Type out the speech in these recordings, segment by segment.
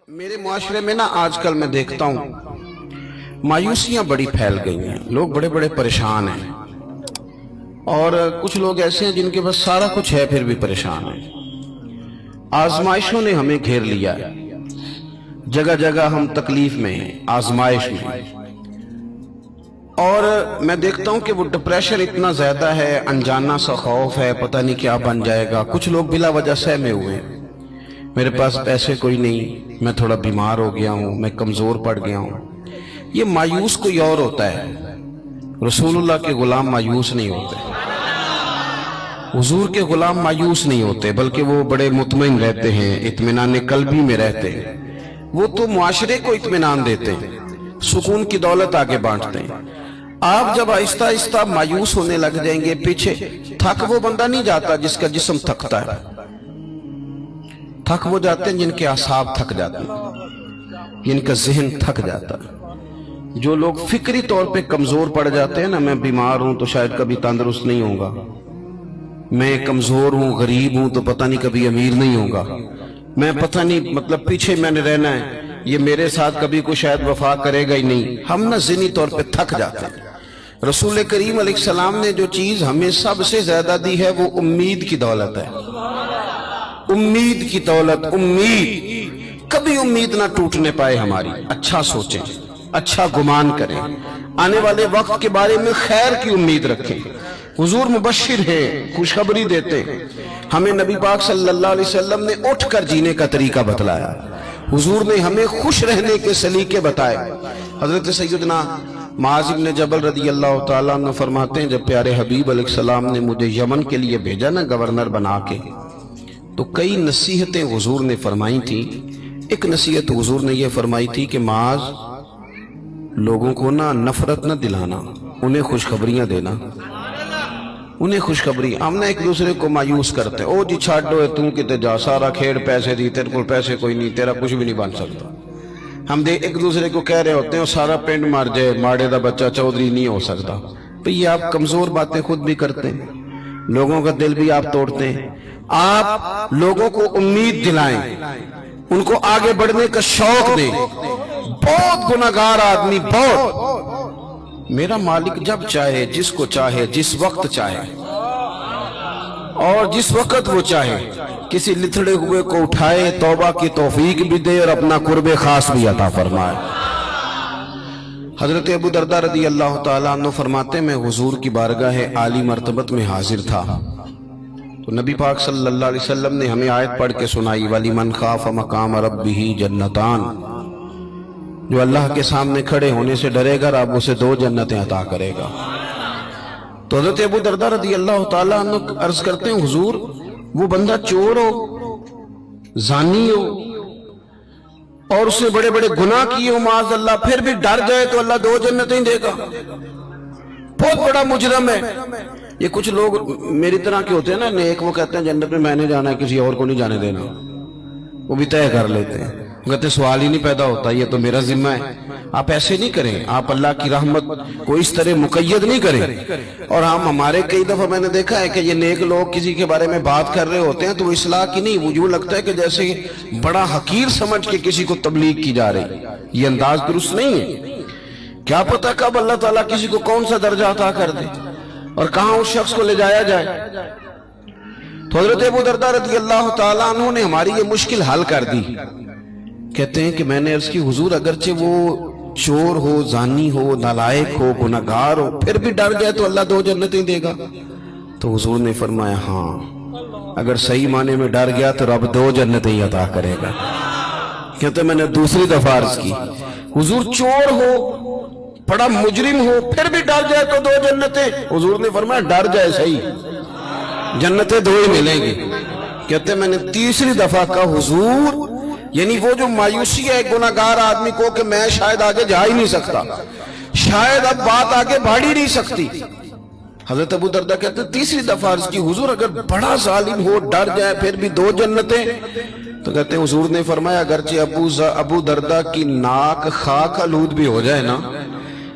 میرے معاشرے میں نا آج کل میں دیکھتا ہوں مایوسیاں بڑی پھیل گئی ہیں، لوگ بڑے بڑے پریشان ہیں، اور کچھ لوگ ایسے ہیں جن کے پاس سارا کچھ ہے پھر بھی پریشان ہیں۔ آزمائشوں نے ہمیں گھیر لیا ہے، جگہ جگہ ہم تکلیف میں ہیں، آزمائش میں، اور میں دیکھتا ہوں کہ وہ ڈپریشن اتنا زیادہ ہے، انجانا سا خوف ہے، پتہ نہیں کیا بن جائے گا۔ کچھ لوگ بلا وجہ سہمے ہوئے ہیں، میرے پاس پیسے کوئی نہیں، میں تھوڑا بیمار ہو گیا ہوں، میں کمزور پڑ گیا ہوں۔ یہ مایوس کوئی اور ہوتا ہے، رسول اللہ کے غلام مایوس نہیں ہوتے، حضور کے غلام مایوس نہیں ہوتے، بلکہ وہ بڑے مطمئن رہتے ہیں، اطمینان قلبی میں رہتے ہیں۔ وہ تو معاشرے کو اطمینان دیتے ہیں، سکون کی دولت آگے بانٹتے ہیں۔ آپ جب آہستہ آہستہ مایوس ہونے لگ جائیں گے، پیچھے تھک وہ بندہ نہیں جاتا جس کا جسم تھکتا ہے، تھک وہ جاتے ہیں جن کے اعصاب تھک جاتے ہیں، جن کا ذہن تھک جاتا ہے۔ جو لوگ فکری طور پہ کمزور پڑ جاتے ہیں نا، میں بیمار ہوں تو شاید کبھی تندرست نہیں ہوں گا، میں کمزور ہوں، غریب ہوں تو پتہ نہیں کبھی امیر نہیں ہوں گا، میں پتہ نہیں مطلب پیچھے میں نے رہنا ہے، یہ میرے ساتھ کبھی کوئی شاید وفا کرے گا ہی نہیں۔ ہم نا ذہنی طور پہ تھک جاتے ہیں۔ رسول کریم علیہ السلام نے جو چیز ہمیں سب سے زیادہ دی ہے وہ امید کی دولت ہے، امید کی دولت۔ امید کبھی امید نہ ٹوٹنے پائے ہماری۔ اچھا سوچیں، اچھا گمان کریں، آنے والے وقت کے بارے میں خیر کی امید رکھیں۔ حضور مبشر ہے، خوشخبری دیتے ہیں۔ ہمیں نبی پاک صلی اللہ علیہ وسلم نے اٹھ کر جینے کا طریقہ بتلایا، حضور نے ہمیں خوش رہنے کے سلیقے بتائے۔ حضرت سیدنا معاذ بن جبل رضی اللہ تعالیٰ عنہ فرماتے ہیں، جب پیارے حبیب علیہ السلام نے مجھے یمن کے لیے بھیجا نا گورنر بنا کے، تو کئی نصیحتیں حضور نے فرمائی تھی۔ ایک نصیحت حضور نے یہ فرمائی تھی کہ معاذ، لوگوں کو نا نفرت نہ دلانا، انہیں خوشخبریاں دینا، انہیں خوشخبری۔ ہم نے ایک دوسرے کو مایوس کرتے ہیں، او جی چھاڑو تم کتے جا، سارا کھیڑ پیسے دی، تیرے کو پیسے کوئی نہیں، تیرا کچھ بھی نہیں بن سکتا۔ ہم ایک دوسرے کو کہہ رہے ہوتے ہیں سارا پنڈ مر جائے، ماڑے دا بچہ چودھری نہیں ہو سکتا۔ بھئی یہ آپ کمزور باتیں خود بھی کرتے ہیں، لوگوں کا دل بھی آپ توڑتے ہیں۔ آپ لوگوں کو امید دلائیں، ان کو آگے بڑھنے کا شوق دیں۔ بہت گناہگار آدمی، بہت، میرا مالک جب چاہے، جس کو چاہے، جس وقت چاہے، اور جس وقت وہ چاہے کسی لتھڑے ہوئے کو اٹھائے، توبہ کی توفیق بھی دے اور اپنا قرب خاص بھی عطا فرمائے۔ حضرت ابو درداء رضی اللہ تعالیٰ عنہ فرماتے ہیں، میں حضور کی بارگاہ عالی مرتبت میں حاضر تھا، تو نبی پاک صلی اللہ علیہ وسلم نے ہمیں آیت پڑھ کے سنائی، وَلِمَنْ خَافَ مَقَامَ رَبِّهِ جَنَّتَانِ، جو اللہ کے سامنے کھڑے ہونے سے ڈرے گا، رب اسے 2 جنتیں عطا کرے گا۔ تو حضرت ابو درداء رضی اللہ تعالیٰ عنہ عرض کرتے ہیں، حضور وہ بندہ چور ہو، زانی ہو، اور اس نے بڑے بڑے گناہ کیے ہو معاذ اللہ، پھر بھی ڈر جائے تو اللہ 2 جنتیں دے گا، بہت بڑا مجرم ہے۔ یہ کچھ لوگ میری طرح کے ہوتے ہیں نا نیک، وہ کہتے ہیں جنت میں میں نے جانا ہے، کسی اور کو نہیں جانے دینا، وہ بھی طے کر لیتے ہیں، وہ کہتے ہیں سوال ہی نہیں پیدا ہوتا، یہ تو میرا ذمہ ہے۔ آپ ایسے نہیں کریں، آپ اللہ کی رحمت کو اس طرح مقید نہیں کریں۔ اور ہمارے کئی دفعہ میں نے دیکھا ہے کہ یہ نیک لوگ کسی کے بارے میں بات کر رہے ہوتے ہیں تو وہ اصلاح کی نہیں، وہ یوں لگتا ہے کہ جیسے بڑا حقیر سمجھ کے کسی کو تبلیغ کی جا رہی۔ یہ انداز درست نہیں ہے۔ کیا پتہ کب اللہ تعالیٰ کسی کو کون سا درجہ عطا کر دے اور کہاں اس شخص کو لے جایا جائے۔ تو حضرت ابو درداء رضی اللہ تعالیٰ عنہ نے ہماری یہ مشکل حل کر دی۔ کہتے ہیں کہ میں نے عرض کی، حضور اگرچہ وہ چور ہو، زانی ہو، نالائق ہو، گناہگار ہو، پھر بھی ڈر جائے تو اللہ 2 جنتیں دے گا؟ تو حضور نے فرمایا ہاں، اگر صحیح معنی میں ڈر گیا تو رب 2 جنتیں عطا کرے گا۔ کہتے ہیں میں نے دوسری دفعہ عرض کی، حضور چور ہو، بڑا مجرم ہو، پھر بھی ڈر جائے تو 2 جنتیں؟ حضور نے فرمایا ڈر جائے صحیح، جنتیں 2 ہی ملیں گی۔ کہتے ہیں میں نے تیسری دفعہ کہا، حضور یعنی وہ جو مایوسی ہے ایک گناہگار آدمی کو کہ میں شاید آگے جا ہی نہیں سکتا، شاید اب بات آگے بڑھ ہی نہیں سکتی۔ حضرت ابو درداء کہتے ہیں تیسری دفعہ عرض کی، حضور اگر بڑا ظالم ہو، ڈر جائے، پھر بھی 2 جنتیں؟ تو کہتے ہیں حضور نے فرمایا اگرچہ ابو درداء کی ناک خاک آلود بھی ہو جائے نا،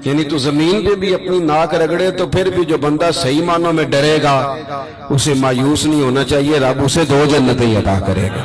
یعنی تو زمین پہ بھی اپنی ناک رگڑے، تو پھر بھی جو بندہ صحیح معنوں میں ڈرے گا اسے مایوس نہیں ہونا چاہیے، رب اسے 2 جنتیں عطا کرے گا۔